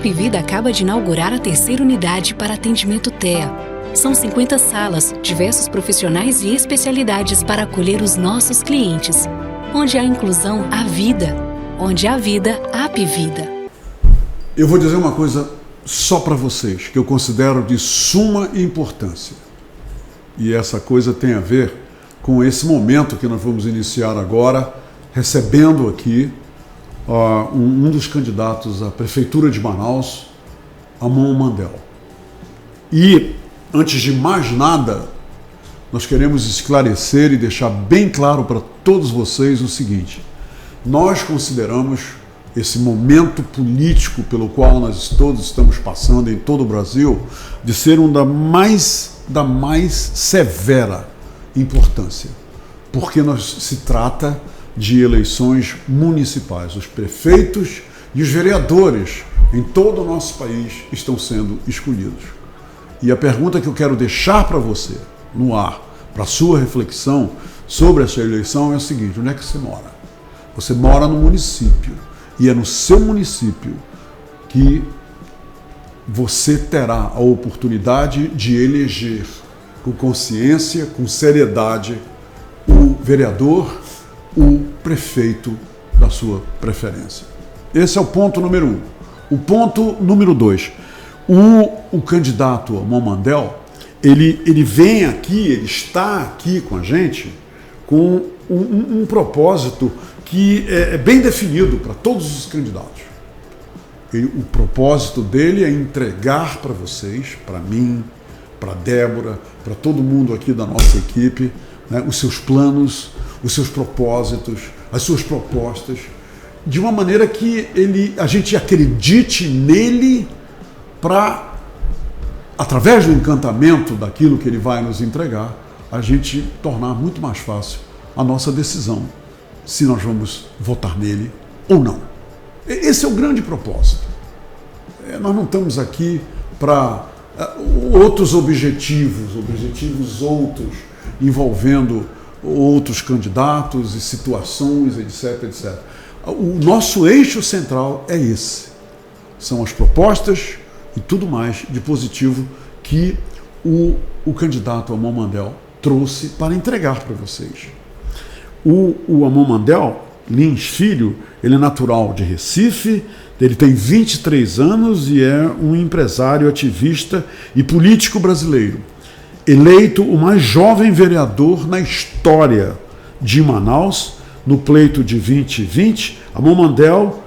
Apvida acaba de inaugurar a terceira unidade para atendimento TEA. São 50 salas, diversos profissionais e especialidades para acolher os nossos clientes. Onde há inclusão, há vida. Onde há vida, há Apvida. Eu vou dizer uma coisa só para vocês, que eu considero de suma importância. E essa coisa tem a ver com esse momento que nós vamos iniciar agora, recebendo aqui um dos candidatos à Prefeitura de Manaus, Amon Mandel. E, antes de mais nada, nós queremos esclarecer e deixar bem claro para todos vocês o seguinte: nós consideramos esse momento político pelo qual nós todos estamos passando em todo o Brasil de ser um da mais severa importância, porque se trata de eleições municipais. Os prefeitos e os vereadores em todo o nosso país estão sendo escolhidos. E a pergunta que eu quero deixar para você no ar, para sua reflexão sobre essa eleição é o seguinte: onde é que você mora? Você mora no município, e é no seu município que você terá a oportunidade de eleger com consciência, com seriedade, o vereador, o prefeito da sua preferência. Esse é o ponto número 1. O ponto número 2. O candidato Amon Mandel, ele vem aqui, ele está aqui com a gente com um propósito que é bem definido para todos os candidatos. O propósito dele é entregar para vocês, para mim, para a Débora, para todo mundo aqui da nossa equipe, né, os seus planos, os seus propósitos, as suas propostas, de uma maneira que a gente acredite nele para, através do encantamento daquilo que ele vai nos entregar, a gente tornar muito mais fácil a nossa decisão, se nós vamos votar nele ou não. Esse é o grande propósito. Nós não estamos aqui para outros objetivos outros, envolvendo outros candidatos e situações, etc, etc. O nosso eixo central é esse. São as propostas e tudo mais de positivo que o candidato Amon Mandel trouxe para entregar para vocês. O Amon Mandel Lins Filho, ele é natural de Recife, ele tem 23 anos e é um empresário, ativista e político brasileiro. Eleito o mais jovem vereador na história de Manaus, no pleito de 2020, Amon Mandel,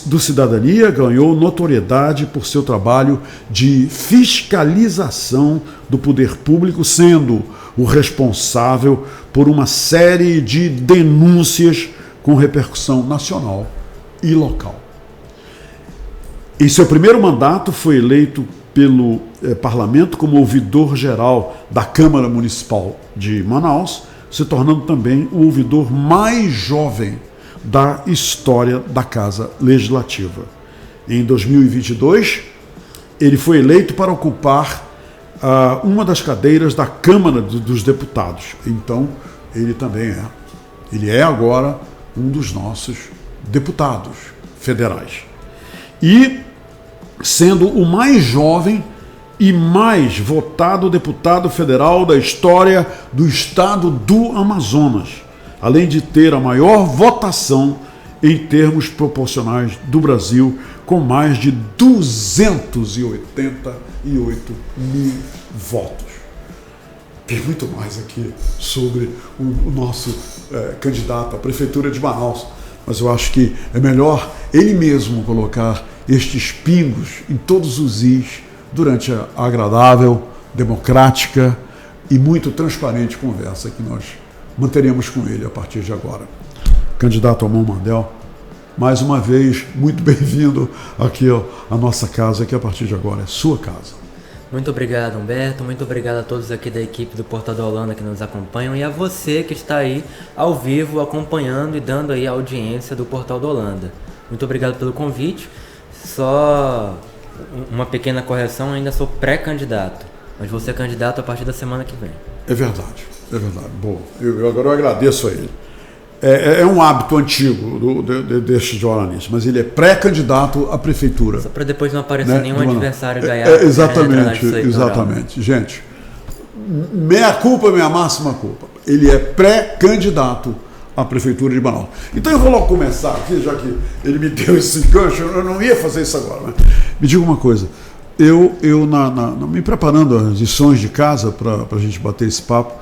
do Cidadania, ganhou notoriedade por seu trabalho de fiscalização do poder público, sendo o responsável por uma série de denúncias com repercussão nacional e local. Em seu primeiro mandato, foi eleito pelo parlamento como ouvidor-geral da Câmara Municipal de Manaus, se tornando também o ouvidor mais jovem da história da Casa Legislativa. Em 2022, ele foi eleito para ocupar uma das cadeiras da Câmara dos Deputados. Então, ele é agora um dos nossos deputados federais. E sendo o mais jovem e mais votado deputado federal da história do estado do Amazonas, além de ter a maior votação em termos proporcionais do Brasil, com mais de 288 mil votos. Tem muito mais aqui sobre o nosso candidato à Prefeitura de Manaus, mas eu acho que é melhor ele mesmo colocar estes pingos em todos os is durante a agradável, democrática e muito transparente conversa que nós manteremos com ele a partir de agora. Candidato Amon Mandel, mais uma vez, muito bem-vindo aqui à nossa casa, que a partir de agora é sua casa. Muito obrigado, Humberto. Muito obrigado a todos aqui da equipe do Portal da Holanda que nos acompanham e a você que está aí ao vivo acompanhando e dando aí a audiência do Portal da Holanda. Muito obrigado pelo convite. Só uma pequena correção, ainda sou pré-candidato, mas vou ser candidato a partir da semana que vem. É verdade. Boa. Eu agora agradeço a ele. É um hábito antigo destes jornalistas, mas ele é pré-candidato à prefeitura. Só para depois não aparecer nenhum adversário ganhar. Exatamente. Gente, meia culpa, minha máxima culpa. Ele é pré-candidato à prefeitura de Manaus. Então eu vou logo começar aqui, já que ele me deu esse gancho, eu não ia fazer isso agora. Mas me diga uma coisa, eu me preparando as lições de casa para a gente bater esse papo,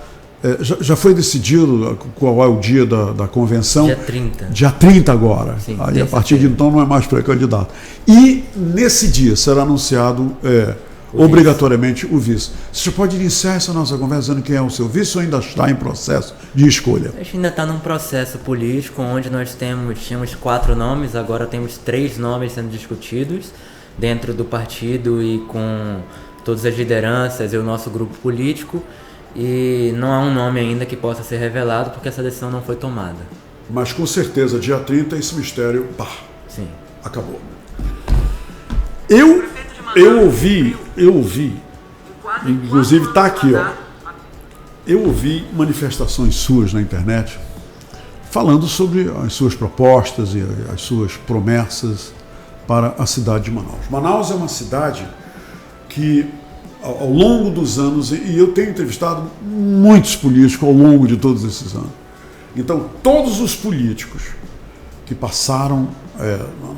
já foi decidido qual é o dia da convenção? Dia 30. Dia 30 agora. Sim, aí a partir de então não é mais pré-candidato. E nesse dia será anunciado obrigatoriamente o vice. Você já pode iniciar essa nossa conversa dizendo quem é o seu vice ou ainda está em processo de escolha? A gente ainda está num processo político onde nós tínhamos 4 nomes, agora temos 3 nomes sendo discutidos dentro do partido e com todas as lideranças e o nosso grupo político. E não há um nome ainda que possa ser revelado porque essa decisão não foi tomada. Mas com certeza, dia 30, esse mistério, sim, acabou. Eu ouvi, inclusive está aqui, eu ouvi manifestações suas na internet falando sobre as suas propostas e as suas promessas para a cidade de Manaus. Manaus é uma cidade que, ao longo dos anos, e eu tenho entrevistado muitos políticos ao longo de todos esses anos. Então, todos os políticos que passaram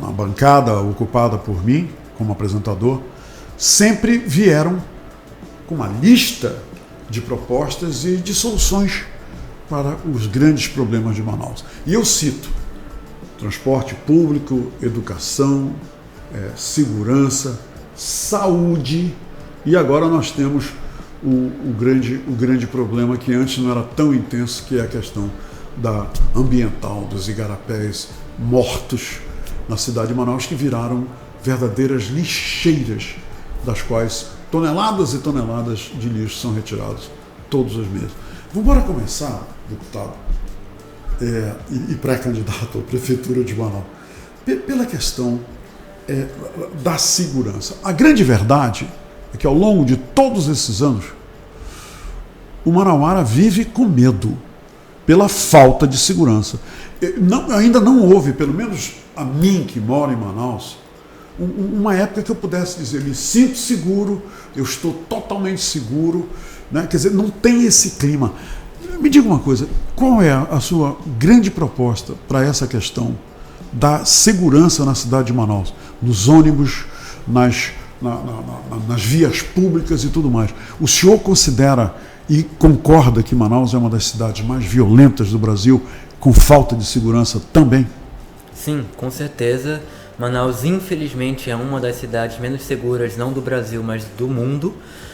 na bancada ocupada por mim, como apresentador, sempre vieram com uma lista de propostas e de soluções para os grandes problemas de Manaus. E eu cito transporte público, educação, segurança, saúde. E agora nós temos o grande problema que antes não era tão intenso, que é a questão ambiental, dos igarapés mortos na cidade de Manaus, que viraram verdadeiras lixeiras, das quais toneladas e toneladas de lixo são retirados todos os meses. Vamos começar, deputado, e pré-candidato à prefeitura de Manaus, pela questão da segurança. A grande verdade é que ao longo de todos esses anos, o manauara vive com medo pela falta de segurança. Ainda não houve, pelo menos a mim que moro em Manaus, uma época que eu pudesse dizer, me sinto seguro, eu estou totalmente seguro, né? Quer dizer, não tem esse clima. Me diga uma coisa, qual é a sua grande proposta para essa questão da segurança na cidade de Manaus, nos ônibus, nas vias públicas e tudo mais? O senhor considera e concorda que Manaus é uma das cidades mais violentas do Brasil, com falta de segurança também? Sim, com certeza. Manaus, infelizmente, é uma das cidades menos seguras, não do Brasil, mas do mundo,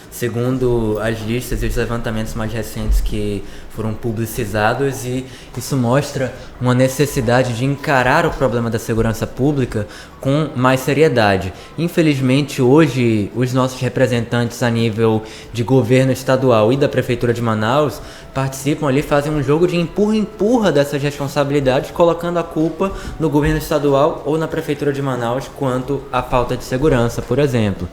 segundo as listas e os levantamentos mais recentes que foram publicizados, e isso mostra uma necessidade de encarar o problema da segurança pública com mais seriedade. Infelizmente, hoje, os nossos representantes a nível de governo estadual e da Prefeitura de Manaus participam ali, fazem um jogo de empurra-empurra dessas responsabilidades, colocando a culpa no governo estadual ou na Prefeitura de Manaus quanto à falta de segurança, por exemplo.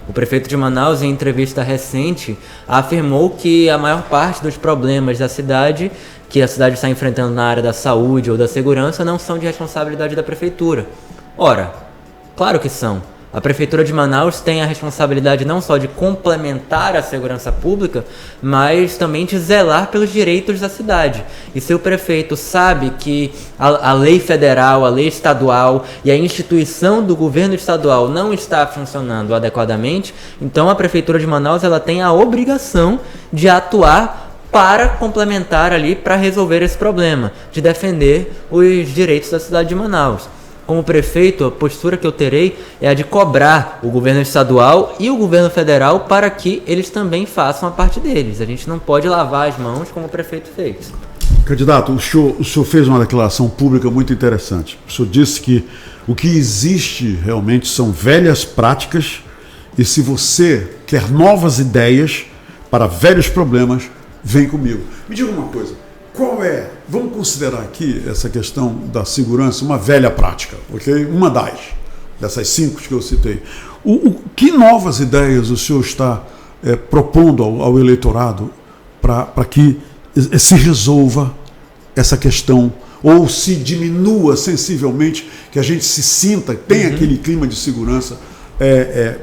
O prefeito de Manaus, em entrevista recente, afirmou que a maior parte dos problemas da cidade, que a cidade está enfrentando na área da saúde ou da segurança, não são de responsabilidade da prefeitura. Ora, claro que são. A Prefeitura de Manaus tem a responsabilidade não só de complementar a segurança pública, mas também de zelar pelos direitos da cidade. E se o prefeito sabe que a lei federal, a lei estadual e a instituição do governo estadual não está funcionando adequadamente, então a Prefeitura de Manaus ela tem a obrigação de atuar para complementar ali, para resolver esse problema, de defender os direitos da cidade de Manaus. Como prefeito, a postura que eu terei é a de cobrar o governo estadual e o governo federal para que eles também façam a parte deles. A gente não pode lavar as mãos como o prefeito fez. Candidato, o senhor fez uma declaração pública muito interessante. O senhor disse que o que existe realmente são velhas práticas e se você quer novas ideias para velhos problemas, vem comigo. Me diga uma coisa. Qual vamos considerar aqui essa questão da segurança uma velha prática, ok? Uma dessas 5 que eu citei. Que novas ideias o senhor está propondo ao eleitorado para que se resolva essa questão ou se diminua sensivelmente, que a gente se sinta, tenha aquele clima de segurança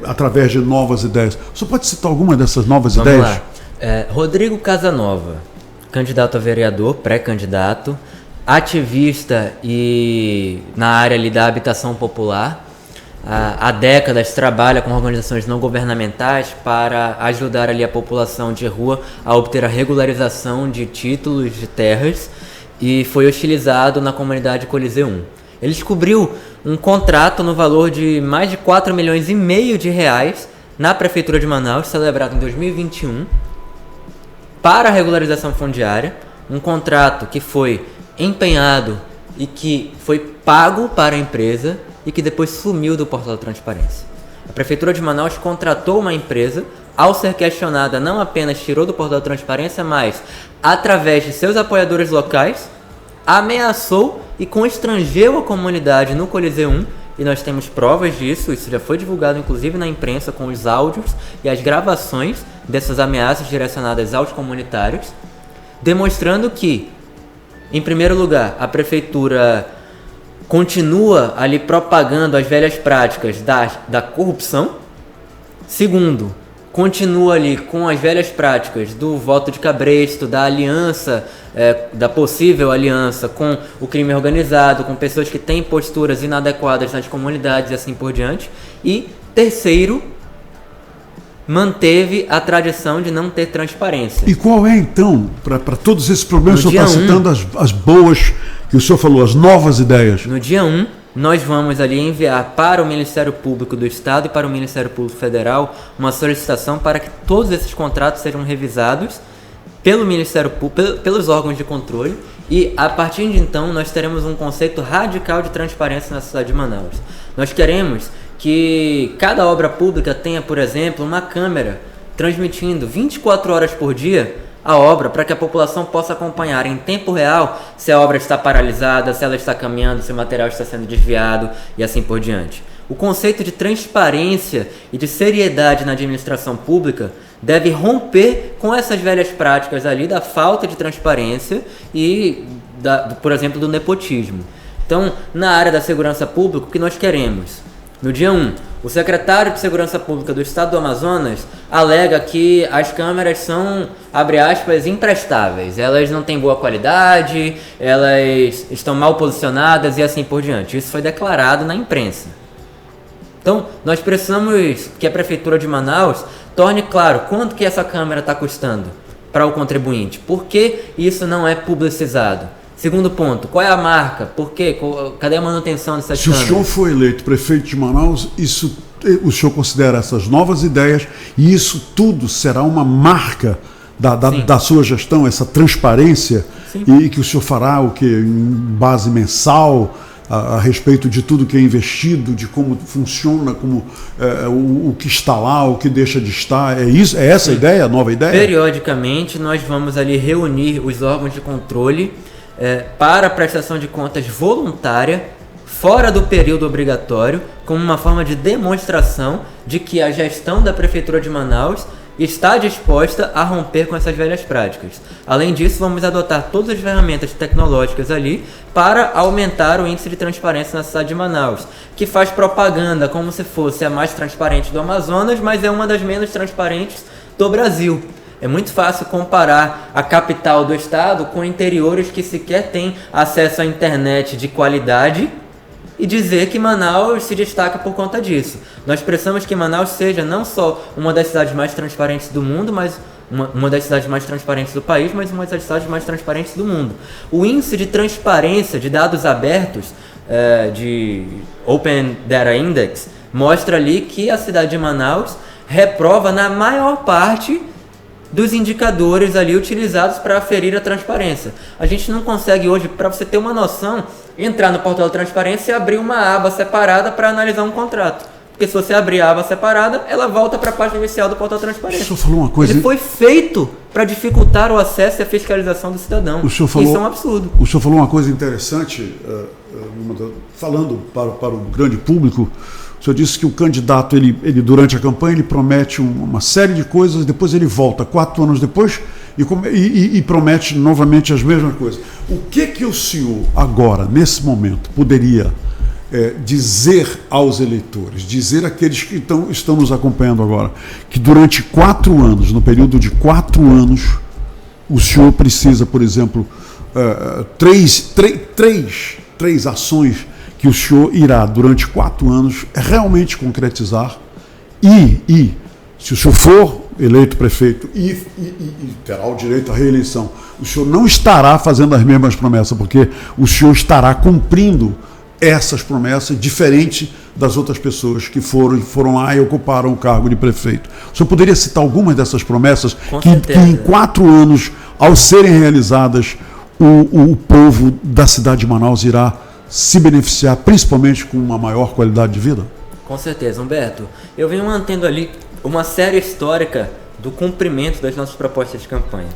através de novas ideias. Você pode citar alguma dessas novas ideias? Vamos lá. Rodrigo Casanova, candidato a vereador, pré-candidato, ativista e na área ali da habitação popular. Há décadas trabalha com organizações não governamentais para ajudar ali a população de rua a obter a regularização de títulos de terras e foi hostilizado na comunidade Coliseu 1. Ele descobriu um contrato no valor de mais de 4,5 milhões de reais na Prefeitura de Manaus, celebrado em 2021, para a regularização fundiária, um contrato que foi empenhado e que foi pago para a empresa e que depois sumiu do portal da transparência. A Prefeitura de Manaus contratou uma empresa, ao ser questionada, não apenas tirou do portal da transparência, mas, através de seus apoiadores locais, ameaçou e constrangeu a comunidade no Coliseu 1, e nós temos provas disso, isso já foi divulgado inclusive na imprensa com os áudios e as gravações dessas ameaças direcionadas aos comunitários, demonstrando que, em primeiro lugar, a Prefeitura continua ali propagando as velhas práticas da corrupção. Segundo, continua ali com as velhas práticas do voto de cabresto, da aliança, da possível aliança com o crime organizado, com pessoas que têm posturas inadequadas nas comunidades e assim por diante. E terceiro, manteve a tradição de não ter transparência. E qual é então, para todos esses problemas, o senhor está citando as boas que o senhor falou, as novas ideias? No dia 1, nós vamos ali enviar para o Ministério Público do Estado e para o Ministério Público Federal uma solicitação para que todos esses contratos sejam revisados pelo Ministério Público, pelos órgãos de controle, e a partir de então nós teremos um conceito radical de transparência na cidade de Manaus. Nós queremos que cada obra pública tenha, por exemplo, uma câmera transmitindo 24 horas por dia a obra, para que a população possa acompanhar em tempo real se a obra está paralisada, se ela está caminhando, se o material está sendo desviado e assim por diante. O conceito de transparência e de seriedade na administração pública deve romper com essas velhas práticas ali da falta de transparência e, por exemplo, do nepotismo. Então, na área da segurança pública, o que nós queremos? No dia 1, o secretário de Segurança Pública do Estado do Amazonas alega que as câmeras são, abre aspas, imprestáveis. Elas não têm boa qualidade, elas estão mal posicionadas e assim por diante. Isso foi declarado na imprensa. Então, nós precisamos que a Prefeitura de Manaus torne claro quanto que essa câmera está custando para o contribuinte. Por que isso não é publicizado? Segundo ponto, qual é a marca? Por quê? Cadê a manutenção dessas câmeras? Se o senhor for eleito prefeito de Manaus, o senhor considera essas novas ideias e isso tudo será uma marca da sua gestão, essa transparência? Sim. E que o senhor fará o que em base mensal a respeito de tudo que é investido, de como funciona, como o que está lá, o que deixa de estar? É essa a ideia, a nova ideia? Periodicamente nós vamos ali reunir os órgãos de controle para a prestação de contas voluntária, fora do período obrigatório, como uma forma de demonstração de que a gestão da Prefeitura de Manaus está disposta a romper com essas velhas práticas. Além disso, vamos adotar todas as ferramentas tecnológicas ali para aumentar o índice de transparência na cidade de Manaus, que faz propaganda como se fosse a mais transparente do Amazonas, mas é uma das menos transparentes do Brasil. É muito fácil comparar a capital do estado com interiores que sequer têm acesso à internet de qualidade e dizer que Manaus se destaca por conta disso. Nós precisamos que Manaus seja não só uma das cidades mais transparentes do mundo, mas uma das cidades mais transparentes do país, mas uma das cidades mais transparentes do mundo. O índice de transparência de dados abertos, de Open Data Index, mostra ali que a cidade de Manaus reprova na maior parte dos indicadores ali utilizados para aferir a transparência. A gente não consegue hoje, para você ter uma noção, entrar no portal da transparência e abrir uma aba separada para analisar um contrato. Porque se você abrir a aba separada, ela volta para a página inicial do portal da transparência. O senhor falou uma coisa... Ele foi feito para dificultar o acesso e a fiscalização do cidadão. Isso é um absurdo. O senhor falou uma coisa interessante, falando para o grande público. O senhor disse que o candidato, ele durante a campanha, ele promete uma série de coisas, depois ele volta. 4 anos depois, e promete novamente as mesmas coisas. O que o senhor, agora, nesse momento, poderia dizer aos eleitores, dizer àqueles que estão nos acompanhando agora, que durante 4 anos, no período de 4 anos, o senhor precisa, por exemplo, três ações que o senhor irá, durante 4 anos, realmente concretizar e se o senhor for eleito prefeito e terá o direito à reeleição, o senhor não estará fazendo as mesmas promessas, porque o senhor estará cumprindo essas promessas, diferente das outras pessoas que foram lá e ocuparam o cargo de prefeito. O senhor poderia citar algumas dessas promessas que em 4 anos, ao serem realizadas, o povo da cidade de Manaus irá se beneficiar, principalmente com uma maior qualidade de vida? Com certeza, Humberto. Eu venho mantendo ali uma série histórica do cumprimento das nossas propostas de campanha.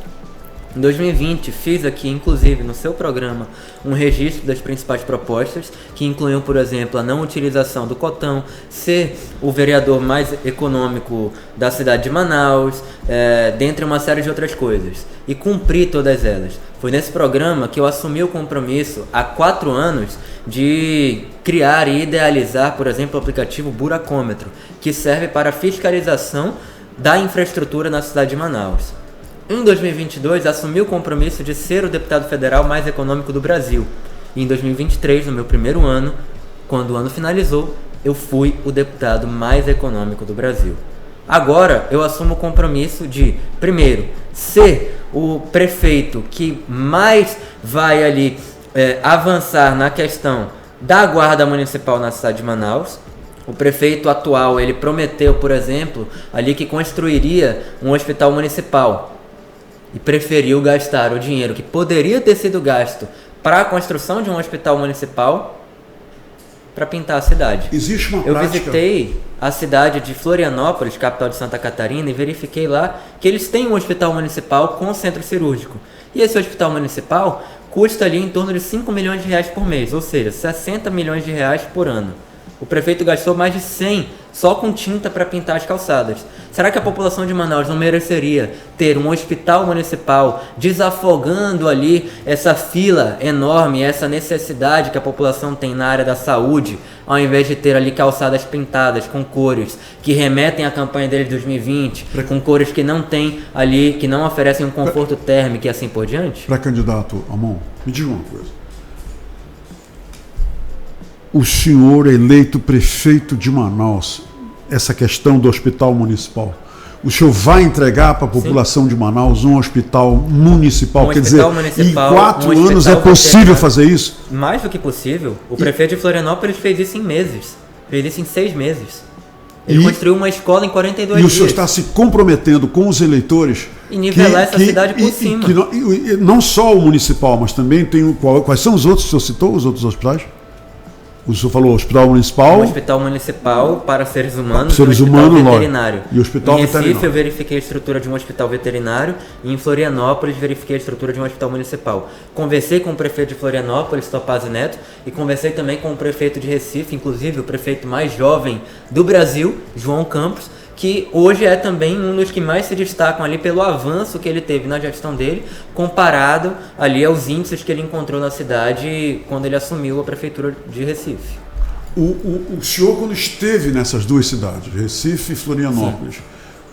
Em 2020, fiz aqui, inclusive, no seu programa, um registro das principais propostas, que incluíam, por exemplo, a não utilização do cotão, ser o vereador mais econômico da cidade de Manaus, dentre uma série de outras coisas. E cumpri todas elas. Foi nesse programa que eu assumi o compromisso, há 4 anos, de criar e idealizar, por exemplo, o aplicativo Buracômetro, que serve para a fiscalização da infraestrutura na cidade de Manaus. Em 2022, assumi o compromisso de ser o deputado federal mais econômico do Brasil. E em 2023, no meu primeiro ano, quando o ano finalizou, eu fui o deputado mais econômico do Brasil. Agora, eu assumo o compromisso de, primeiro, ser o prefeito que mais vai ali avançar na questão da guarda municipal na cidade de Manaus. O prefeito atual, ele prometeu, por exemplo, ali que construiria um hospital municipal. E preferiu gastar o dinheiro que poderia ter sido gasto para a construção de um hospital municipal para pintar a cidade. Existe uma Eu prática... visitei a cidade de Florianópolis, capital de Santa Catarina, e verifiquei lá que eles têm um hospital municipal com centro cirúrgico. E esse hospital municipal custa ali em torno de 5 milhões de reais por mês, ou seja, 60 milhões de reais por ano. O prefeito gastou mais de 100 só com tinta para pintar as calçadas. Será que a população de Manaus não mereceria ter um hospital municipal desafogando ali essa fila enorme, essa necessidade que a população tem na área da saúde, ao invés de ter ali calçadas pintadas com cores que remetem à campanha dele de 2020, com cores que não tem ali, que não oferecem um conforto térmico e assim por diante? Pré-candidato Amon, me diga uma coisa. O senhor eleito prefeito de Manaus, essa questão do hospital municipal, o senhor vai entregar para a população de Manaus um hospital municipal? Quer dizer, em 4 anos é possível fazer isso? Mais do que possível. O prefeito de Florianópolis fez isso em meses. Fez isso em 6 meses. Ele construiu uma escola em 42 dias. E o senhor está se comprometendo com os eleitores e nivelar essa cidade por cima. Não só o municipal, mas também tem quais são os outros? O senhor citou os outros hospitais? O senhor falou hospital municipal. Um hospital municipal para seres humanos, seres e um hospital humanos, veterinário. E o hospital em Recife veterinário. Eu verifiquei a estrutura de um hospital veterinário e em Florianópolis verifiquei a estrutura de um hospital municipal. Conversei com o prefeito de Florianópolis, Topazio Neto, e conversei também com o prefeito de Recife, inclusive o prefeito mais jovem do Brasil, João Campos, que hoje é também um dos que mais se destacam ali pelo avanço que ele teve na gestão dele, comparado ali aos índices que ele encontrou na cidade quando ele assumiu a prefeitura de Recife. O senhor, quando esteve nessas 2 cidades, Recife e Florianópolis, sim,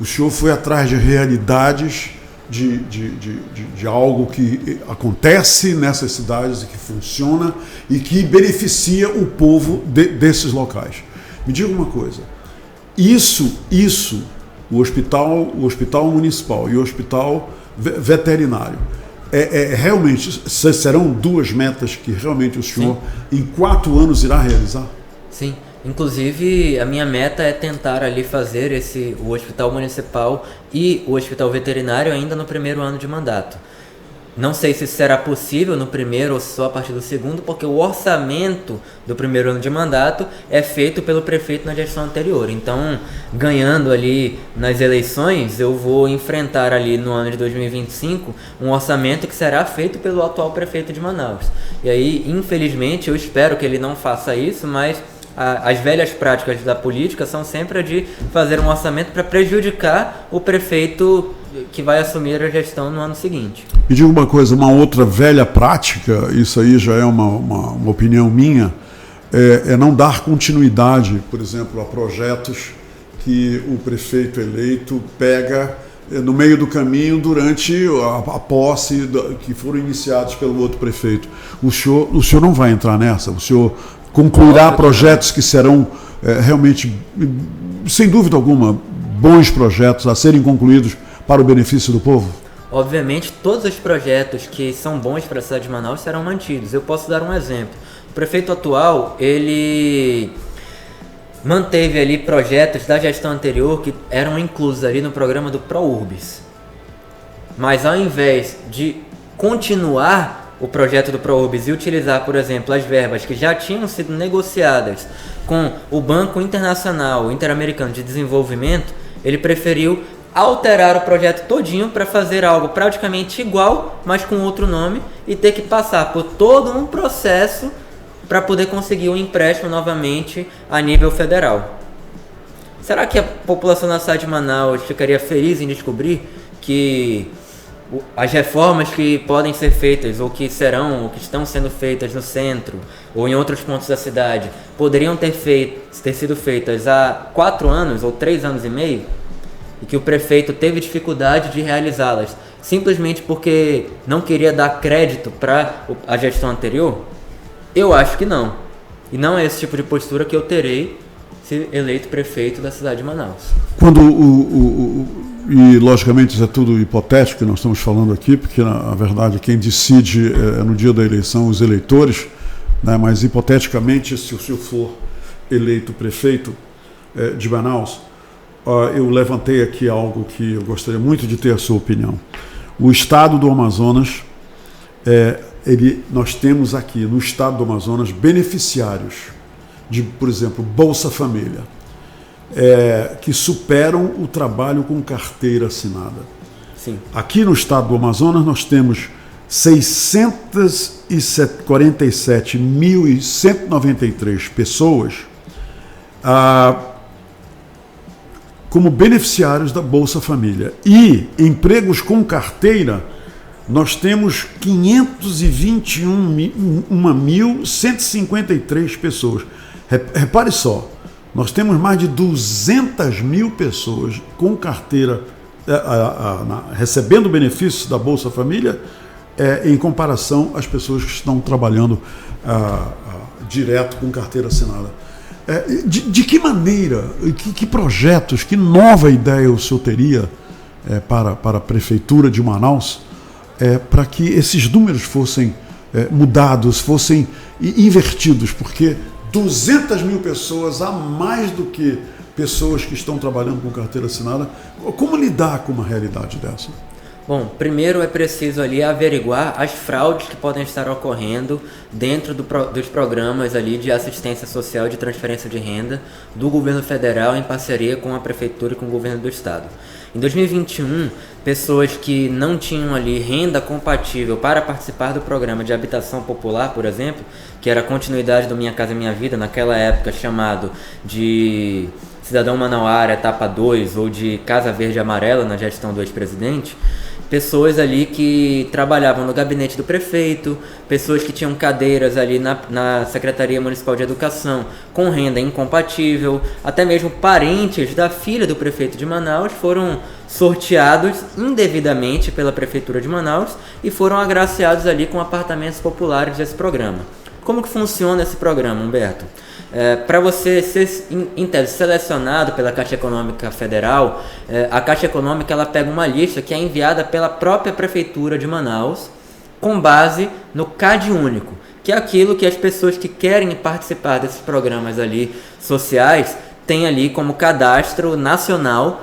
o senhor foi atrás de realidades de algo que acontece nessas cidades e que funciona e que beneficia o povo desses locais. Me diga uma coisa. Isso, o hospital municipal e o hospital veterinário, realmente serão 2 metas que realmente o senhor, sim, em 4 anos irá realizar? Sim, inclusive a minha meta é tentar ali fazer o hospital municipal e o hospital veterinário ainda no primeiro ano de mandato. Não sei se será possível no primeiro ou só a partir do segundo, porque o orçamento do primeiro ano de mandato é feito pelo prefeito na gestão anterior. Então, ganhando ali nas eleições, eu vou enfrentar ali no ano de 2025 um orçamento que será feito pelo atual prefeito de Manaus. E aí, infelizmente, eu espero que ele não faça isso, mas as velhas práticas da política são sempre a de fazer um orçamento para prejudicar o prefeito que vai assumir a gestão no ano seguinte. E digo uma coisa, uma outra velha prática, isso aí já é uma opinião minha, é não dar continuidade, por exemplo, a projetos que o prefeito eleito pega no meio do caminho durante a posse que foram iniciados pelo outro prefeito. O senhor não vai entrar nessa, o senhor concluirá projetos que serão realmente, sem dúvida alguma, bons projetos a serem concluídos para o benefício do povo? Obviamente, todos os projetos que são bons para a cidade de Manaus serão mantidos. Eu posso dar um exemplo. O prefeito atual, ele manteve ali projetos da gestão anterior que eram inclusos ali no programa do ProUrbis. Mas ao invés de continuar o projeto do ProUrbis e utilizar, por exemplo, as verbas que já tinham sido negociadas com o Banco Internacional Interamericano de Desenvolvimento, ele preferiu alterar o projeto todinho para fazer algo praticamente igual, mas com outro nome, e ter que passar por todo um processo para poder conseguir um empréstimo novamente a nível federal. Será que a população da cidade de Manaus ficaria feliz em descobrir que as reformas que podem ser feitas, ou que serão, ou que estão sendo feitas no centro, ou em outros pontos da cidade, poderiam ter sido feitas há 4 anos ou 3 anos e meio, e que o prefeito teve dificuldade de realizá-las, simplesmente porque não queria dar crédito para a gestão anterior? Eu acho que não. E não é esse tipo de postura que eu terei se eleito prefeito da cidade de Manaus. Quando e logicamente isso é tudo hipotético que nós estamos falando aqui, porque na verdade quem decide no dia da eleição os eleitores, né, mas hipoteticamente, se o senhor for eleito prefeito de Manaus, eu levantei aqui algo que eu gostaria muito de ter a sua opinião. O estado do Amazonas, nós temos aqui no estado do Amazonas beneficiários de, por exemplo, Bolsa Família, que superam o trabalho com carteira assinada. Sim. Aqui no estado do Amazonas nós temos 647.193 pessoas como beneficiários da Bolsa Família. E empregos com carteira, nós temos 521.153 pessoas. Repare só, nós temos mais de 200 mil pessoas com carteira, recebendo benefícios da Bolsa Família, em comparação às pessoas que estão trabalhando direto com carteira assinada. De que maneira, que projetos, que nova ideia o senhor teria para a Prefeitura de Manaus para que esses números fossem mudados, fossem invertidos, porque 200 mil pessoas a mais do que pessoas que estão trabalhando com carteira assinada, como lidar com uma realidade dessa? Bom, primeiro é preciso ali averiguar as fraudes que podem estar ocorrendo dentro dos programas ali de assistência social e de transferência de renda do governo federal em parceria com a prefeitura e com o governo do estado. Em 2021, pessoas que não tinham ali renda compatível para participar do programa de habitação popular, por exemplo, que era a continuidade do Minha Casa Minha Vida, naquela época chamado de Cidadão Manauara Etapa 2 ou de Casa Verde e Amarela na gestão do ex-presidente, pessoas ali que trabalhavam no gabinete do prefeito, pessoas que tinham cadeiras ali na Secretaria Municipal de Educação com renda incompatível, até mesmo parentes da filha do prefeito de Manaus foram sorteados indevidamente pela Prefeitura de Manaus e foram agraciados ali com apartamentos populares desse programa. Como que funciona esse programa, Humberto? Para você ser em tese selecionado pela Caixa Econômica Federal, a Caixa Econômica ela pega uma lista que é enviada pela própria Prefeitura de Manaus com base no CAD único, que é aquilo que as pessoas que querem participar desses programas ali sociais têm ali como cadastro nacional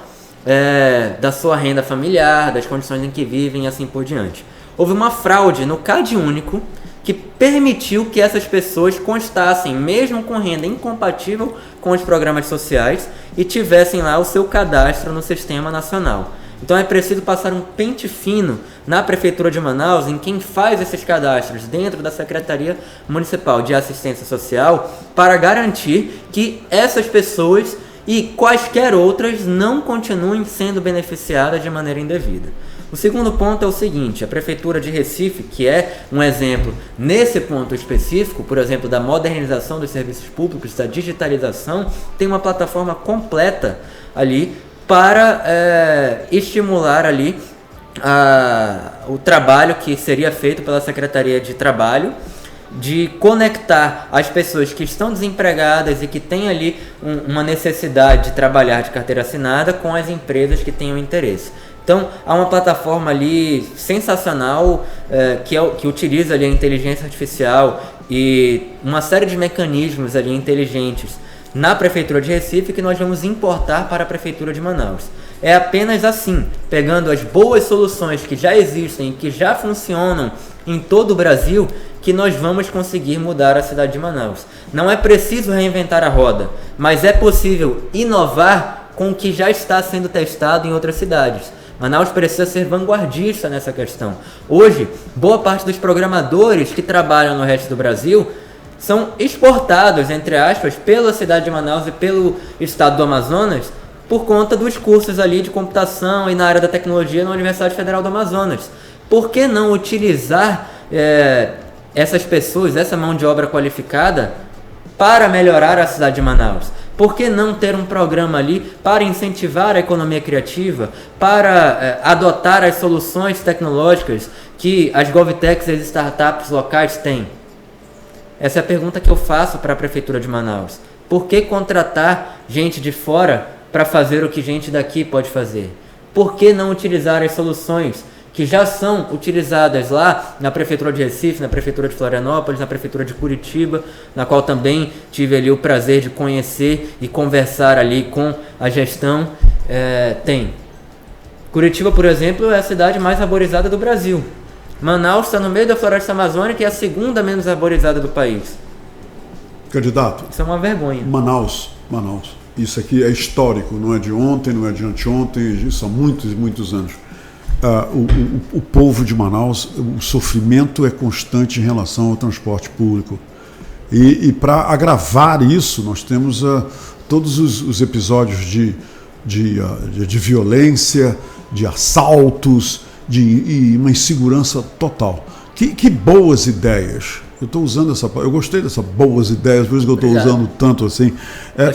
da sua renda familiar, das condições em que vivem e assim por diante. Houve uma fraude no CAD único que permitiu que essas pessoas constassem, mesmo com renda incompatível com os programas sociais, e tivessem lá o seu cadastro no Sistema Nacional. Então é preciso passar um pente fino na Prefeitura de Manaus em quem faz esses cadastros dentro da Secretaria Municipal de Assistência Social para garantir que essas pessoas e quaisquer outras não continuem sendo beneficiadas de maneira indevida. O segundo ponto é o seguinte: a Prefeitura de Recife, que é um exemplo nesse ponto específico, por exemplo, da modernização dos serviços públicos, da digitalização, tem uma plataforma completa ali para estimular ali o trabalho que seria feito pela Secretaria de Trabalho, de conectar as pessoas que estão desempregadas e que têm ali uma necessidade de trabalhar de carteira assinada com as empresas que tenham interesse. Então, há uma plataforma ali sensacional que utiliza ali a inteligência artificial e uma série de mecanismos ali inteligentes na Prefeitura de Recife que nós vamos importar para a Prefeitura de Manaus. É apenas assim, pegando as boas soluções que já existem, que já funcionam em todo o Brasil, que nós vamos conseguir mudar a cidade de Manaus. Não é preciso reinventar a roda, mas é possível inovar com o que já está sendo testado em outras cidades. Manaus precisa ser vanguardista nessa questão. Hoje, boa parte dos programadores que trabalham no resto do Brasil são exportados, entre aspas, pela cidade de Manaus e pelo estado do Amazonas, por conta dos cursos ali de computação e na área da tecnologia na Universidade Federal do Amazonas. Por que não utilizar essas pessoas, essa mão de obra qualificada, para melhorar a cidade de Manaus? Por que não ter um programa ali para incentivar a economia criativa, para adotar as soluções tecnológicas que as GovTechs e as startups locais têm? Essa é a pergunta que eu faço para a Prefeitura de Manaus. Por que contratar gente de fora para fazer o que gente daqui pode fazer? Por que não utilizar as soluções que já são utilizadas lá na Prefeitura de Recife, na Prefeitura de Florianópolis, na Prefeitura de Curitiba, na qual também tive ali o prazer de conhecer e conversar ali com a gestão? Tem. Curitiba, por exemplo, é a cidade mais arborizada do Brasil. Manaus está no meio da floresta amazônica e é a segunda menos arborizada do país. Candidato. Isso é uma vergonha. Manaus. Isso aqui é histórico, não é de ontem, não é de anteontem, isso há muitos e muitos anos. O povo de Manaus, o sofrimento é constante em relação ao transporte público. E para agravar isso, nós temos todos os episódios de violência, de assaltos, de uma insegurança total. Que boas ideias. Eu estou usando eu gostei dessas boas ideias, por isso que eu estou usando tanto assim.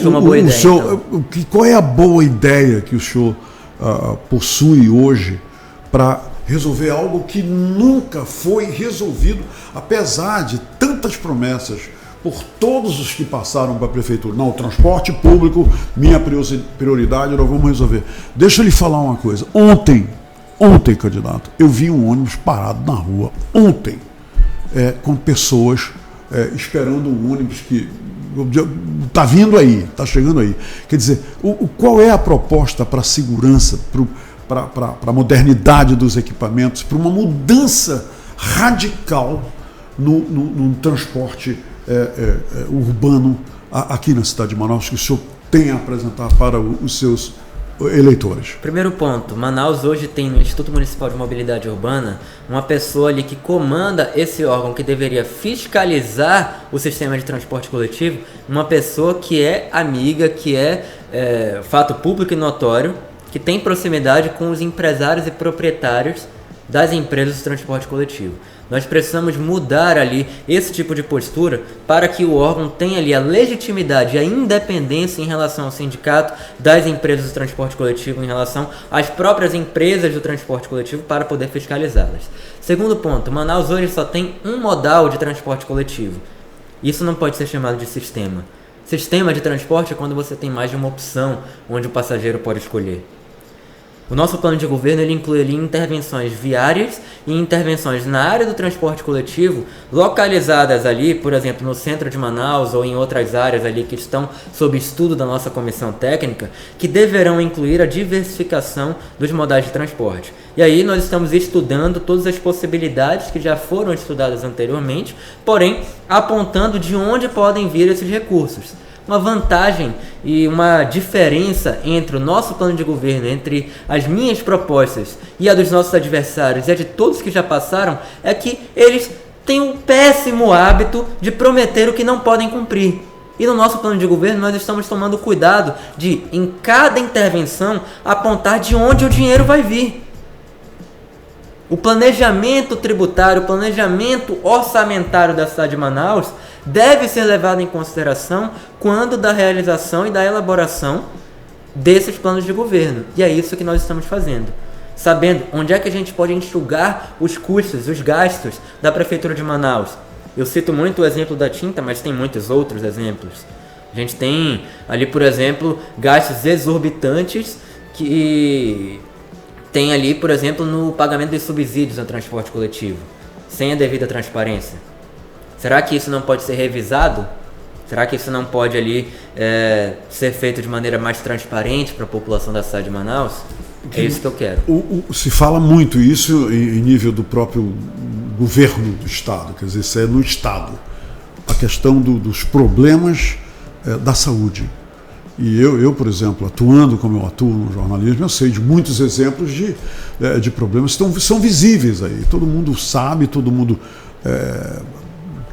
Uma boa ideia, senhor, então. Qual é a boa ideia que o senhor possui hoje para resolver algo que nunca foi resolvido, apesar de tantas promessas por todos os que passaram para a Prefeitura? Não, o transporte público, minha prioridade, nós vamos resolver. Deixa eu lhe falar uma coisa. Ontem, candidato, eu vi um ônibus parado na rua, com pessoas esperando um ônibus que está vindo aí, está chegando aí. Quer dizer, qual é a proposta para a segurança, para a modernidade dos equipamentos, para uma mudança radical no transporte urbano aqui na cidade de Manaus, que o senhor tem a apresentar para os seus eleitores? Primeiro ponto, Manaus hoje tem no Instituto Municipal de Mobilidade Urbana uma pessoa ali que comanda esse órgão que deveria fiscalizar o sistema de transporte coletivo, uma pessoa que é amiga, que é fato público e notório, que tem proximidade com os empresários e proprietários das empresas de transporte coletivo. Nós precisamos mudar ali esse tipo de postura para que o órgão tenha ali a legitimidade e a independência em relação ao sindicato das empresas de transporte coletivo, em relação às próprias empresas do transporte coletivo, para poder fiscalizá-las. Segundo ponto, Manaus hoje só tem um modal de transporte coletivo. Isso não pode ser chamado de sistema. Sistema de transporte é quando você tem mais de uma opção onde o passageiro pode escolher. O nosso plano de governo ele inclui ali intervenções viárias e intervenções na área do transporte coletivo, localizadas ali, por exemplo, no centro de Manaus ou em outras áreas ali que estão sob estudo da nossa comissão técnica, que deverão incluir a diversificação dos modais de transporte. E aí nós estamos estudando todas as possibilidades que já foram estudadas anteriormente, porém apontando de onde podem vir esses recursos. Uma vantagem e uma diferença entre o nosso plano de governo, entre as minhas propostas e a dos nossos adversários e a de todos que já passaram, é que eles têm um péssimo hábito de prometer o que não podem cumprir. E no nosso plano de governo nós estamos tomando cuidado de, em cada intervenção, apontar de onde o dinheiro vai vir. O planejamento tributário, o planejamento orçamentário da cidade de Manaus deve ser levado em consideração quando da realização e da elaboração desses planos de governo. E é isso que nós estamos fazendo. Sabendo onde é que a gente pode enxugar os custos, os gastos da Prefeitura de Manaus. Eu cito muito o exemplo da tinta, mas tem muitos outros exemplos. A gente tem ali, por exemplo, gastos exorbitantes que tem ali, por exemplo, no pagamento dos subsídios ao transporte coletivo, sem a devida transparência. Será que isso não pode ser revisado? Será que isso não pode ali ser feito de maneira mais transparente para a população da cidade de Manaus? É isso que eu quero. Se fala muito isso em nível do próprio governo do Estado, quer dizer, isso é no Estado. A questão dos problemas da saúde. E eu, por exemplo, atuando como eu atuo no jornalismo, eu sei de muitos exemplos de problemas que são visíveis aí. Todo mundo sabe, todo mundo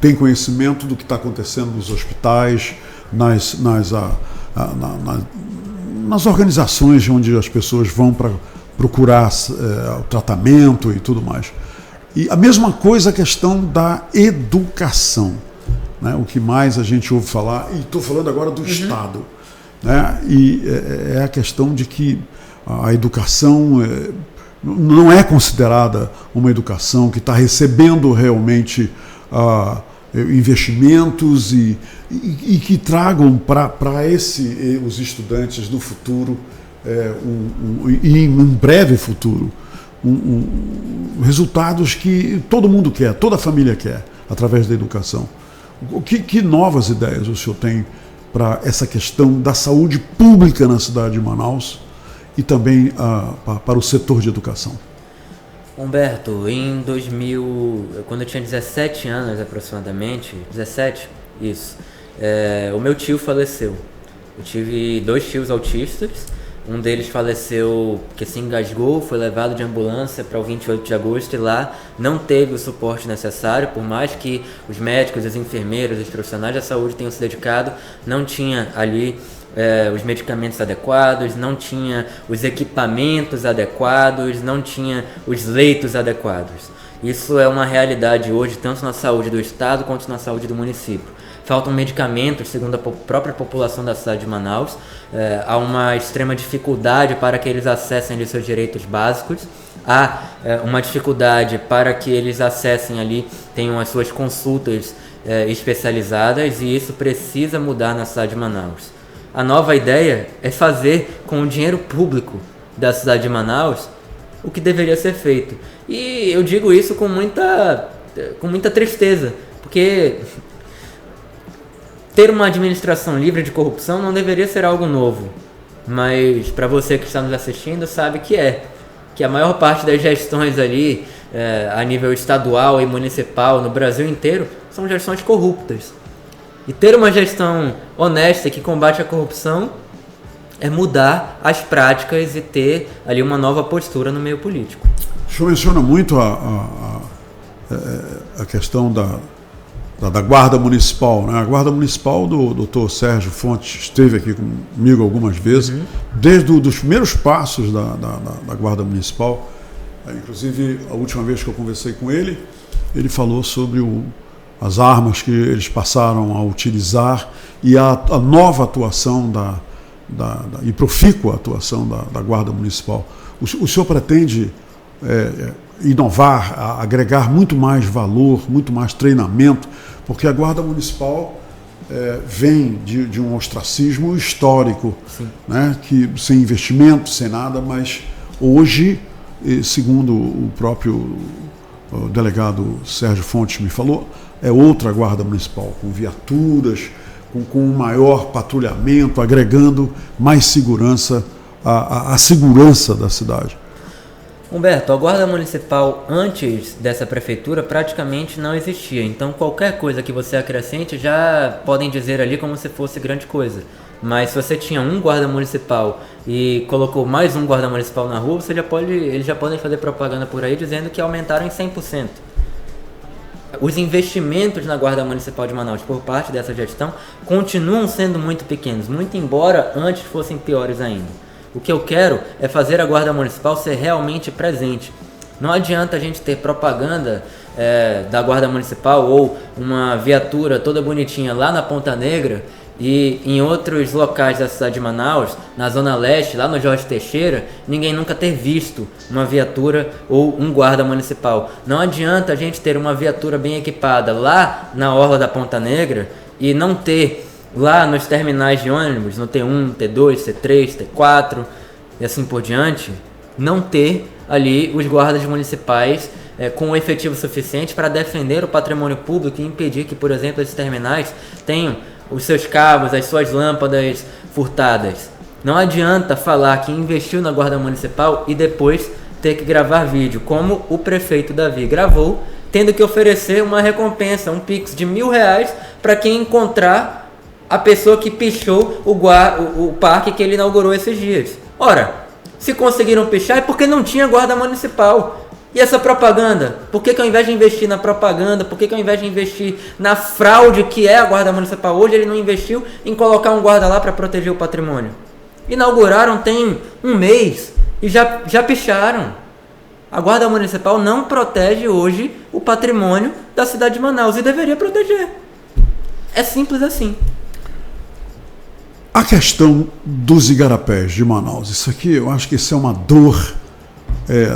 tem conhecimento do que está acontecendo nos hospitais, nas organizações onde as pessoas vão para procurar o tratamento e tudo mais. E a mesma coisa a questão da educação, né? O que mais a gente ouve falar, e estou falando agora do Estado, né? E é a questão de que a educação não é considerada uma educação que está recebendo realmente investimentos e que tragam para os estudantes no futuro, e em um breve futuro, resultados que todo mundo quer, toda a família quer, através da educação. Que novas ideias o senhor tem para essa questão da saúde pública na cidade de Manaus e também para o setor de educação? Humberto, em 2000, quando eu tinha 17 anos aproximadamente, 17, isso, o meu tio faleceu. Eu tive 2 tios autistas, um deles faleceu porque se engasgou, foi levado de ambulância para o 28 de agosto e lá não teve o suporte necessário, por mais que os médicos, os enfermeiros, os profissionais da saúde tenham se dedicado, não tinha ali os medicamentos adequados, não tinha os equipamentos adequados, não tinha os leitos adequados. Isso é uma realidade hoje, tanto na saúde do Estado quanto na saúde do município. Faltam medicamentos, segundo a própria população da cidade de Manaus. Há uma extrema dificuldade para que eles acessem ali seus direitos básicos. Há uma dificuldade para que eles acessem ali, tenham as suas consultas especializadas, e isso precisa mudar na cidade de Manaus. A nova ideia é fazer com o dinheiro público da cidade de Manaus o que deveria ser feito. E eu digo isso com muita tristeza, porque ter uma administração livre de corrupção não deveria ser algo novo. Mas para você que está nos assistindo sabe que a maior parte das gestões ali a nível estadual e municipal no Brasil inteiro são gestões corruptas. E ter uma gestão honesta que combate a corrupção é mudar as práticas e ter ali uma nova postura no meio político. O senhor menciona muito a questão da Guarda Municipal, né? A Guarda Municipal do Dr. Sérgio Fontes esteve aqui comigo algumas vezes, desde os primeiros passos da Guarda Municipal. Inclusive, a última vez que eu conversei com ele falou sobre as armas que eles passaram a utilizar e a nova atuação e profícua atuação da Guarda Municipal. O senhor pretende inovar, agregar muito mais valor, muito mais treinamento, porque a Guarda Municipal vem de um ostracismo histórico, né, que sem investimento, sem nada, mas hoje, segundo o próprio delegado Sérgio Fontes me falou, é outra Guarda Municipal, com viaturas, com um maior patrulhamento, agregando mais segurança à segurança da cidade. Humberto, a Guarda Municipal antes dessa prefeitura praticamente não existia, então qualquer coisa que você acrescente já podem dizer ali como se fosse grande coisa. Mas se você tinha um guarda municipal e colocou mais um guarda municipal na rua, eles já podem fazer propaganda por aí dizendo que aumentaram em 100%. os investimentos na Guarda Municipal de Manaus por parte dessa gestão continuam sendo muito pequenos, muito embora antes fossem piores ainda. O que eu quero é fazer a Guarda Municipal ser realmente presente. Não adianta a gente ter propaganda da Guarda Municipal ou uma viatura toda bonitinha lá na Ponta Negra e em outros locais da cidade de Manaus, na Zona Leste, lá no Jorge Teixeira, ninguém nunca ter visto uma viatura ou um guarda municipal. Não adianta a gente ter uma viatura bem equipada lá na orla da Ponta Negra e não ter lá nos terminais de ônibus, no T1, T2, T3, T4 e assim por diante, não ter ali os guardas municipais com o efetivo suficiente para defender o patrimônio público e impedir que, por exemplo, esses terminais tenham os seus cabos, as suas lâmpadas furtadas. Não adianta falar que investiu na Guarda Municipal e depois ter que gravar vídeo, como o prefeito Davi gravou, tendo que oferecer uma recompensa, um Pix de R$1.000 para quem encontrar a pessoa que pichou o parque que ele inaugurou esses dias. Ora, se conseguiram pichar é porque não tinha Guarda Municipal. E essa propaganda? Por que ao invés de investir na propaganda, por que ao invés de investir na fraude que é a Guarda Municipal hoje, ele não investiu em colocar um guarda lá para proteger o patrimônio? Inauguraram tem um mês e já picharam. A Guarda Municipal não protege hoje o patrimônio da cidade de Manaus e deveria proteger. É simples assim. A questão dos igarapés de Manaus, isso aqui eu acho que isso é uma dor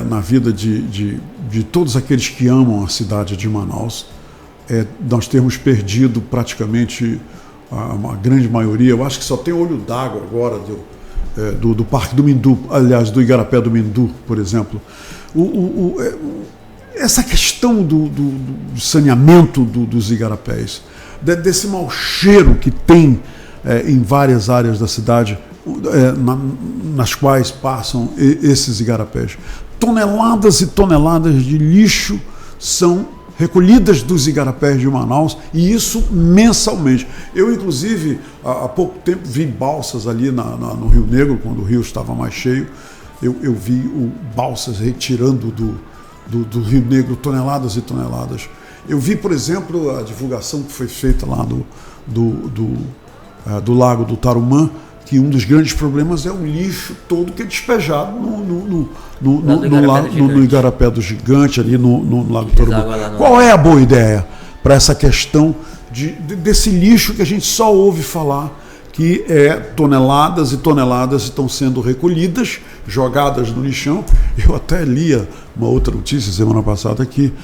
na vida de todos aqueles que amam a cidade de Manaus. Nós temos perdido praticamente uma grande maioria. Eu acho que só tem olho d'água agora do Parque do Mindu, aliás, do Igarapé do Mindu, por exemplo. Essa questão do saneamento dos igarapés, desse mau cheiro que tem em várias áreas da cidade, nas quais passam esses igarapés. Toneladas e toneladas de lixo são recolhidas dos igarapés de Manaus, e isso mensalmente. Eu, inclusive, há pouco tempo vi balsas ali no Rio Negro, quando o rio estava mais cheio. Eu vi balsas retirando do Rio Negro toneladas e toneladas. Eu vi, por exemplo, a divulgação que foi feita lá do Lago do Tarumã, que um dos grandes problemas é o lixo todo que é despejado no Igarapé do Gigante, ali no Lago do Tarumã. Qual é a boa ideia para essa questão desse lixo que a gente só ouve falar, que toneladas e toneladas estão sendo recolhidas, jogadas no lixão? Eu até lia uma outra notícia semana passada que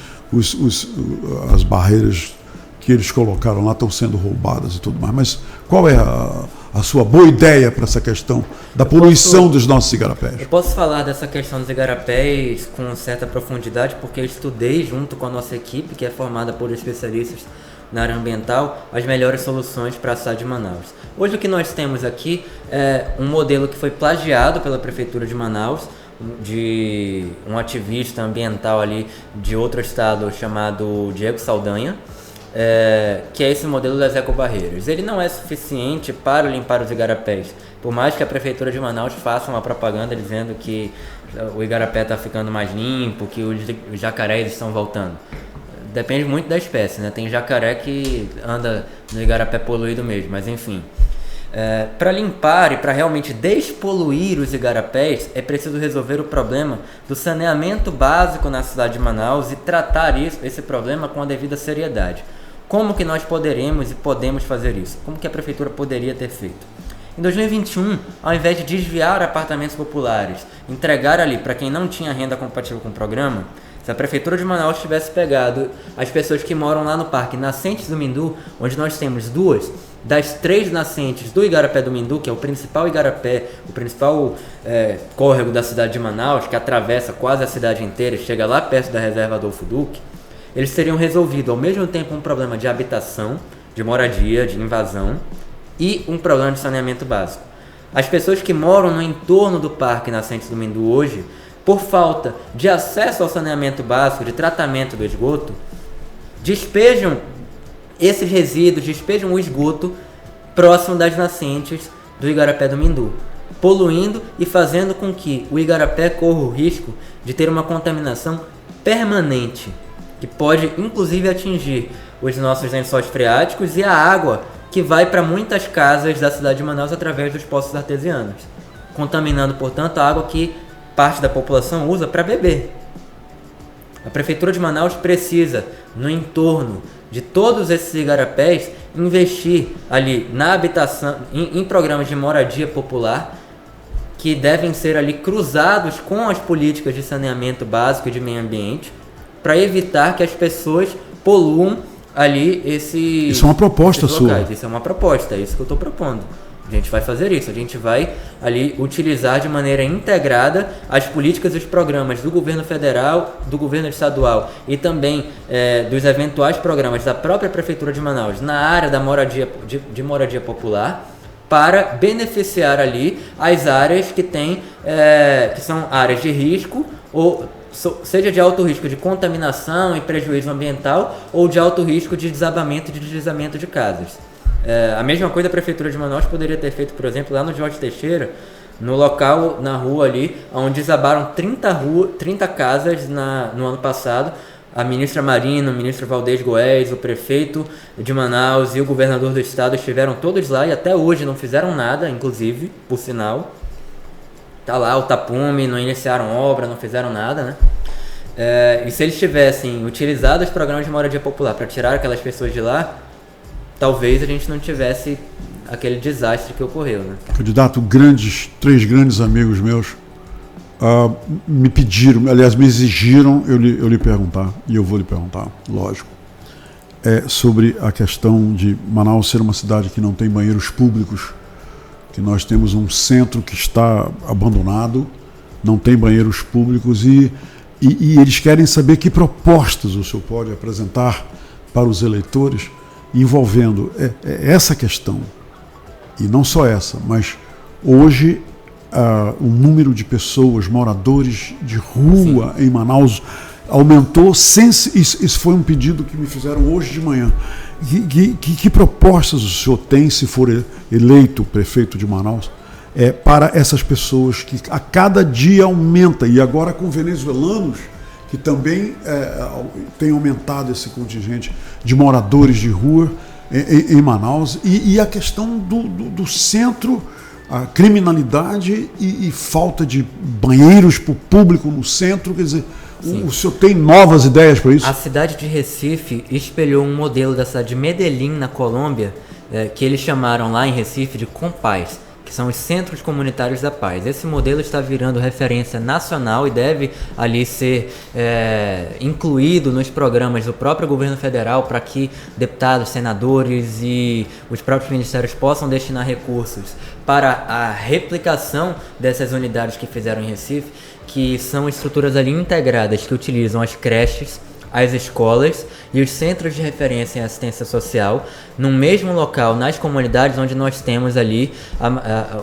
as barreiras que eles colocaram lá estão sendo roubadas e tudo mais. Mas qual é a sua boa ideia para essa questão da poluição dos nossos igarapés? Eu posso falar dessa questão dos igarapés com certa profundidade, porque eu estudei junto com a nossa equipe, que é formada por especialistas na área ambiental, as melhores soluções para a cidade de Manaus. Hoje o que nós temos aqui é um modelo que foi plagiado pela Prefeitura de Manaus, de um ativista ambiental ali de outro estado chamado Diego Saldanha, que é esse modelo das ecobarreiras. Ele não é suficiente para limpar os igarapés, por mais que a Prefeitura de Manaus faça uma propaganda dizendo que o igarapé está ficando mais limpo, que os jacarés estão voltando. Depende muito da espécie, né? Tem jacaré que anda no igarapé poluído mesmo, mas enfim. Para limpar e para realmente despoluir os igarapés, é preciso resolver o problema do saneamento básico na cidade de Manaus e tratar esse problema com a devida seriedade. Como que nós poderemos e podemos fazer isso? Como que a Prefeitura poderia ter feito? Em 2021, ao invés de desviar apartamentos populares, entregar ali para quem não tinha renda compatível com o programa, se a Prefeitura de Manaus tivesse pegado as pessoas que moram lá no Parque Nascentes do Mindu, onde nós temos 2 das 3 nascentes do Igarapé do Mindu, que é o principal igarapé, o principal córrego da cidade de Manaus, que atravessa quase a cidade inteira e chega lá perto da reserva Adolfo Duque, eles teriam resolvido ao mesmo tempo um problema de habitação, de moradia, de invasão e um problema de saneamento básico. As pessoas que moram no entorno do Parque Nascentes do Mindu hoje, por falta de acesso ao saneamento básico, de tratamento do esgoto, despejam esses resíduos, despejam o esgoto próximo das nascentes do Igarapé do Mindu, poluindo e fazendo com que o Igarapé corra o risco de ter uma contaminação permanente. que pode inclusive atingir os nossos lençóis freáticos e a água que vai para muitas casas da cidade de Manaus através dos poços artesianos, contaminando, portanto, a água que parte da população usa para beber. A Prefeitura de Manaus precisa, no entorno de todos esses igarapés, investir ali na habitação, em programas de moradia popular, que devem ser ali cruzados com as políticas de saneamento básico e de meio ambiente, para evitar que as pessoas poluam ali esses. Isso é uma proposta sua. Isso é uma proposta, é isso que eu estou propondo. A gente vai fazer isso, a gente vai ali utilizar de maneira integrada as políticas e os programas do governo federal, do governo estadual e também dos eventuais programas da própria Prefeitura de Manaus na área da moradia, de moradia popular, para beneficiar ali as áreas que tem, que são áreas de risco, ou seja de alto risco de contaminação e prejuízo ambiental, ou de alto risco de desabamento e de deslizamento de casas. A mesma coisa a Prefeitura de Manaus poderia ter feito, por exemplo, lá no Jorge Teixeira, no local, na rua ali, onde desabaram 30 casas no ano passado. A ministra Marina, o ministro Valdez Goes, o prefeito de Manaus e o governador do estado estiveram todos lá e até hoje não fizeram nada, inclusive, por sinal. Tá lá o tapume, não iniciaram obra, não fizeram nada, né? E se eles tivessem utilizado os programas de moradia popular para tirar aquelas pessoas de lá, talvez a gente não tivesse aquele desastre que ocorreu, né? Candidato, três grandes amigos meus me pediram, aliás, me exigiram eu lhe perguntar, e eu vou lhe perguntar, lógico, sobre a questão de Manaus ser uma cidade que não tem banheiros públicos, que nós temos um centro que está abandonado, não tem banheiros públicos, e eles querem saber que propostas o senhor pode apresentar para os eleitores envolvendo essa questão, e não só essa, mas hoje o número de pessoas, moradores de rua Sim. em Manaus aumentou. Isso foi um pedido que me fizeram hoje de manhã. Que propostas o senhor tem, se for eleito prefeito de Manaus, para essas pessoas que a cada dia aumenta, e agora com venezuelanos, que também tem aumentado esse contingente de moradores de rua em Manaus, e a questão do centro, a criminalidade e falta de banheiros para o público no centro. Quer dizer, o senhor tem novas ideias para isso? A cidade de Recife espelhou um modelo da cidade de Medellín, na Colômbia, que eles chamaram lá em Recife de Compaz, que são os Centros Comunitários da Paz. Esse modelo está virando referência nacional e deve ali ser incluído nos programas do próprio governo federal, para que deputados, senadores e os próprios ministérios possam destinar recursos para a replicação dessas unidades que fizeram em Recife, que são estruturas ali integradas que utilizam as creches, as escolas e os centros de referência em assistência social no mesmo local, nas comunidades onde nós temos ali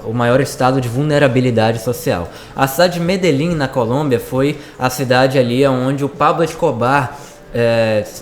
o maior estado de vulnerabilidade social. A cidade de Medellín, na Colômbia, foi a cidade ali onde o Pablo Escobar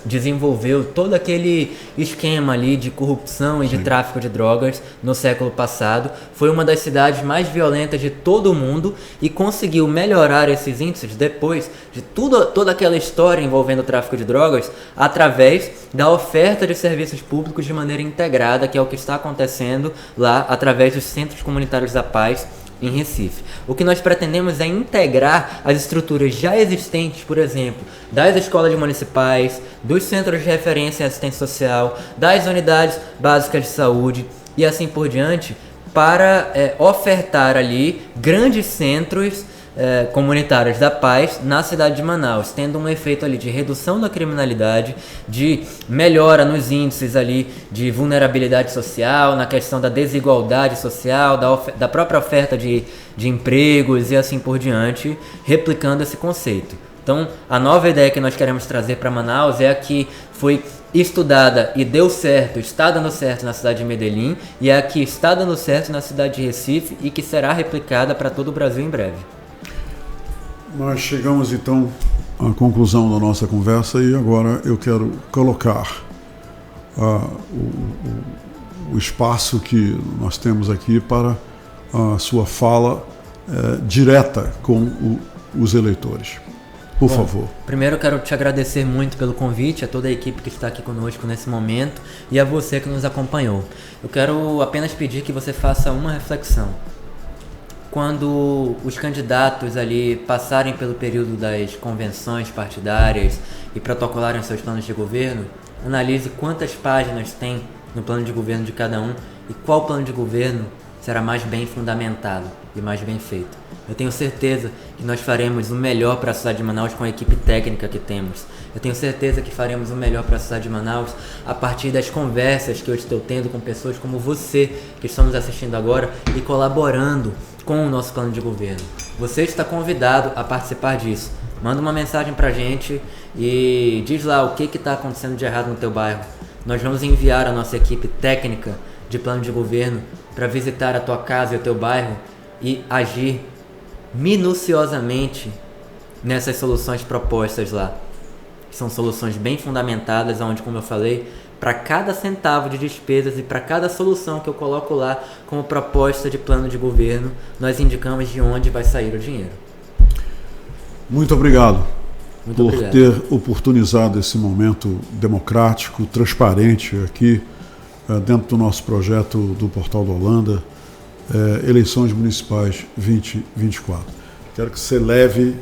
desenvolveu todo aquele esquema ali de corrupção e de tráfico de drogas no século passado. Foi uma das cidades mais violentas de todo o mundo e conseguiu melhorar esses índices depois de toda aquela história envolvendo o tráfico de drogas, através da oferta de serviços públicos de maneira integrada, que é o que está acontecendo lá através dos Centros Comunitários da Paz em Recife. O que nós pretendemos é integrar as estruturas já existentes, por exemplo, das escolas municipais, dos centros de referência em assistência social, das unidades básicas de saúde e assim por diante, para ofertar ali grandes centros comunitários da paz na cidade de Manaus, tendo um efeito ali de redução da criminalidade, de melhora nos índices ali de vulnerabilidade social, na questão da desigualdade social, da própria oferta de empregos e assim por diante, replicando esse conceito. Então, a nova ideia que nós queremos trazer para Manaus é a que foi estudada e deu certo, está dando certo na cidade de Medellín, e é a que está dando certo na cidade de Recife e que será replicada para todo o Brasil em breve. Nós chegamos então à conclusão da nossa conversa e agora eu quero colocar o espaço que nós temos aqui para a sua fala direta com os eleitores. Por favor. Primeiro eu quero te agradecer muito pelo convite, a toda a equipe que está aqui conosco nesse momento e a você que nos acompanhou. Eu quero apenas pedir que você faça uma reflexão. Quando os candidatos ali passarem pelo período das convenções partidárias e protocolarem seus planos de governo, analise quantas páginas tem no plano de governo de cada um e qual plano de governo será mais bem fundamentado e mais bem feito. Eu tenho certeza que nós faremos o melhor para a cidade de Manaus com a equipe técnica que temos. Eu tenho certeza que faremos o melhor para a cidade de Manaus a partir das conversas que eu estou tendo com pessoas como você, que estão nos assistindo agora e colaborando com o nosso plano de governo. Você está convidado a participar disso. Manda uma mensagem pra gente e diz lá o que está acontecendo de errado no teu bairro. Nós vamos enviar a nossa equipe técnica de plano de governo para visitar a tua casa e o teu bairro e agir minuciosamente nessas soluções propostas lá. São soluções bem fundamentadas, onde, como eu falei, para cada centavo de despesas e para cada solução que eu coloco lá como proposta de plano de governo, nós indicamos de onde vai sair o dinheiro. Muito obrigado por obrigado. ter oportunizado esse momento democrático, transparente aqui dentro do nosso projeto do Portal da Holanda, Eleições Municipais 2024. Quero que você leve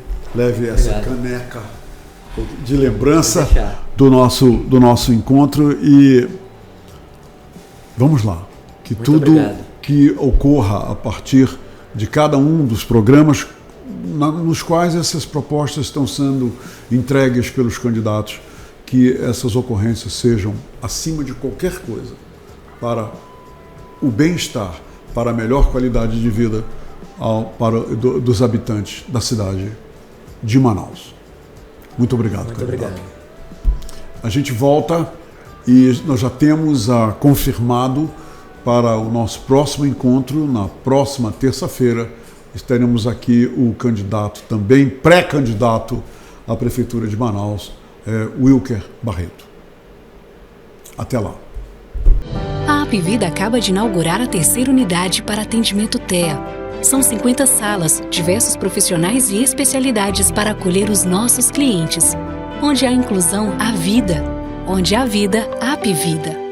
essa caneca de lembrança do nosso encontro e vamos lá, que Muito tudo obrigado. Que ocorra a partir de cada um dos programas nos quais essas propostas estão sendo entregues pelos candidatos, que essas ocorrências sejam, acima de qualquer coisa, para o bem-estar, para a melhor qualidade de vida dos habitantes da cidade de Manaus. Muito obrigado, Muito candidato. obrigado. A gente volta e nós já temos confirmado para o nosso próximo encontro, na próxima terça-feira, estaremos aqui o candidato, também pré-candidato à Prefeitura de Manaus, Wilker Barreto. Até lá. A Apvida acaba de inaugurar a terceira unidade para atendimento TEA. São 50 salas, diversos profissionais e especialidades para acolher os nossos clientes. Onde há inclusão, há vida. Onde há vida, há Apvida.